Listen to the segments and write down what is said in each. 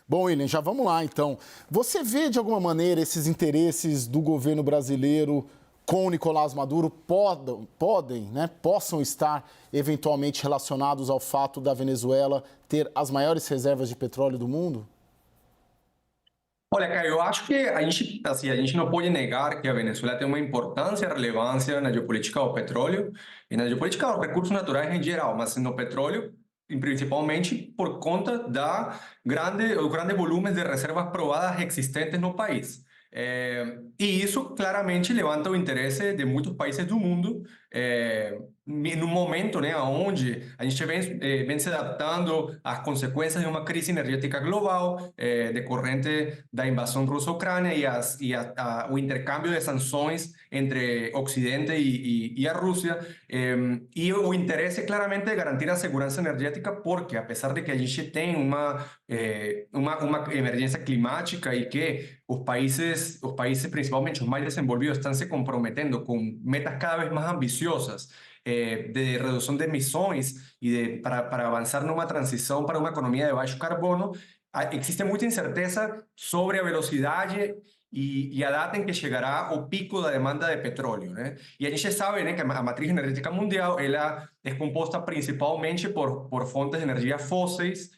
Bom, William, já vamos lá então. Você vê de alguma maneira esses interesses do governo brasileiro com o Nicolás Maduro possam estar eventualmente relacionados ao fato da Venezuela ter as maiores reservas de petróleo do mundo? Olha, Caio, eu acho que a gente não pode negar que a Venezuela tem uma importância e relevância na geopolítica do petróleo e na geopolítica dos recursos naturais em geral, mas no petróleo, e principalmente por conta os grandes volumes de reservas provadas existentes no país. E isso claramente levanta o interesse de muitos países do mundo, num momento, né, onde a gente vem se adaptando às consequências de uma crise energética global, decorrente da invasão russa-ucrânia o intercâmbio de sanções entre Ocidente e a Rússia, e o interesse claramente de garantir a segurança energética, porque apesar de que a gente tem uma emergência climática e que os países, principalmente os mais desenvolvidos, estão se comprometendo com metas cada vez mais ambiciosas de redução de emissões para avançar numa transição para uma economia de baixo carbono. Existe muita incerteza sobre a velocidade e a data em que chegará o pico da demanda de petróleo, né? E a gente sabe, né, que a matriz energética mundial ela é composta principalmente por fontes de energia fósseis,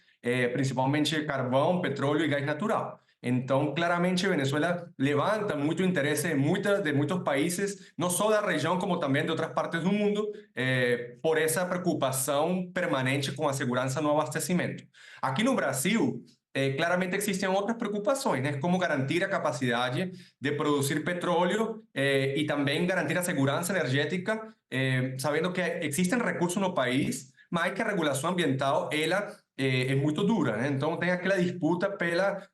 principalmente carvão, petróleo e gás natural. Então, claramente, Venezuela levanta muito interesse de muitos países, não só da região, como também de outras partes do mundo, por essa preocupação permanente com a segurança no abastecimento. Aqui no Brasil, claramente existem outras preocupações, né? Como garantir a capacidade de produzir petróleo e também garantir a segurança energética, sabendo que existem recursos no país, mas que a regulação ambiental ela é muito dura, né? Então tem aquela disputa pela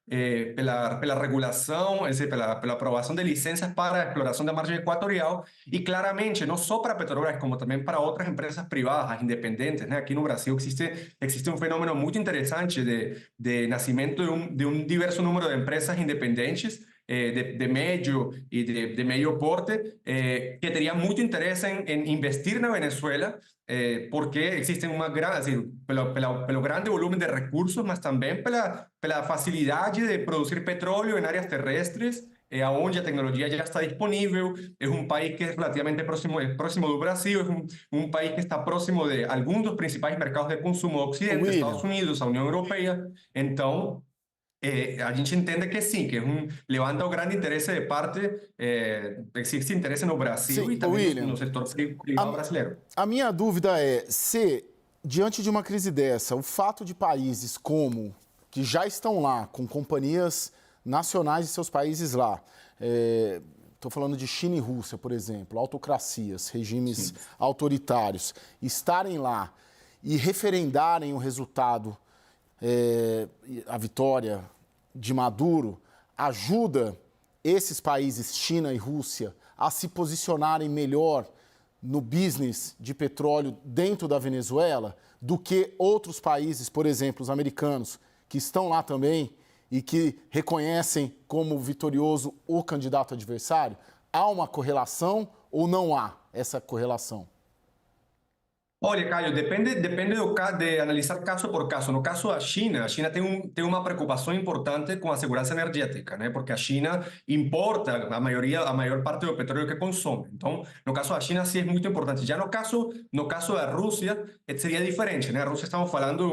regulação, pela aprovação de licenças para a exploração da margem equatorial e claramente não só para Petrobras, como também para outras empresas privadas independentes, né? Aqui no Brasil existe um fenômeno muito interessante de nascimento de um diverso número de empresas independentes de médio e de meio porte, que teria muito interesse em investir na Venezuela, porque existem assim, pelo grande volume de recursos, mas também pela facilidade de produzir petróleo em áreas terrestres, onde a tecnologia já está disponível. É um país que é relativamente próximo do Brasil, é um país que está próximo de alguns dos principais mercados de consumo do Ocidente, Estados William, Unidos, a União Europeia. Então, a gente entende que sim, que levanta o grande interesse de parte, existe interesse no Brasil sim, e também no William, setor privado a, brasileiro. a minha dúvida é se, diante de uma crise dessa, o fato de países como, que já estão lá, com companhias nacionais de seus países lá, estou falando de China e Rússia, por exemplo, autocracias, regimes Sim. autoritários, estarem lá e referendarem o resultado, a vitória de Maduro, ajuda esses países, China e Rússia, a se posicionarem melhor no business de petróleo dentro da Venezuela do que outros países, por exemplo, os americanos, que estão lá também e que reconhecem como vitorioso o candidato adversário? Há uma correlação ou não há essa correlação? Olha, Caio, depende de analisar caso por caso. No caso da China, a China tem uma preocupação importante com a segurança energética, né? Porque a China importa a maior parte do petróleo que consome. Então, no caso da China, sim é muito importante. Já no caso da Rússia, seria diferente, né? A Rússia estamos falando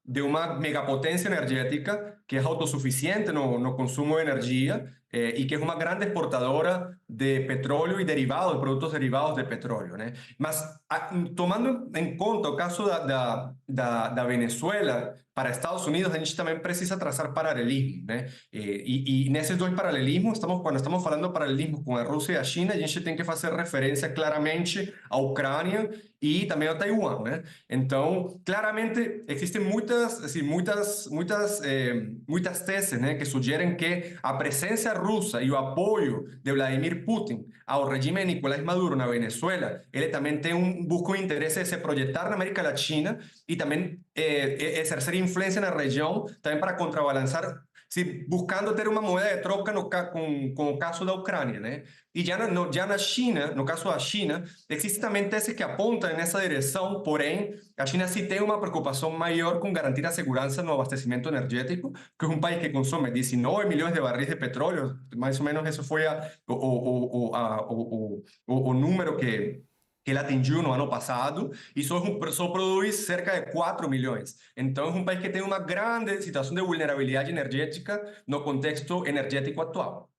de uma megapotência energética que é autossuficiente no consumo de energia e que é uma grande exportadora de petróleo e derivados, de produtos derivados de petróleo, né? Mas tomando em conta o caso da Venezuela, para Estados Unidos, a gente também precisa traçar paralelismo, né? E nesses dois paralelismos, quando estamos falando paralelismo com a Rússia e a China, a gente tem que fazer referência claramente à Ucrânia e também a Taiwan, né? Então, claramente, existem muitas teses, né, que sugerem que a presença russa e o apoio de Vladimir Putin ao regime de Nicolás Maduro na Venezuela, ele também busca um interesse de se projetar na América Latina e também exercer influência na região, também para contrabalançar se buscando ter uma moeda de troca com o caso da Ucrânia, né? E já na China, no caso da China, existem também teses que apontam nessa direção, porém, a China sim tem uma preocupação maior com garantir a segurança no abastecimento energético, que é um país que consome 19 milhões de barris de petróleo, mais ou menos isso foi o número que ele atingiu no ano passado, e só produz cerca de 4 milhões. Então, é um país que tem uma grande situação de vulnerabilidade energética no contexto energético atual.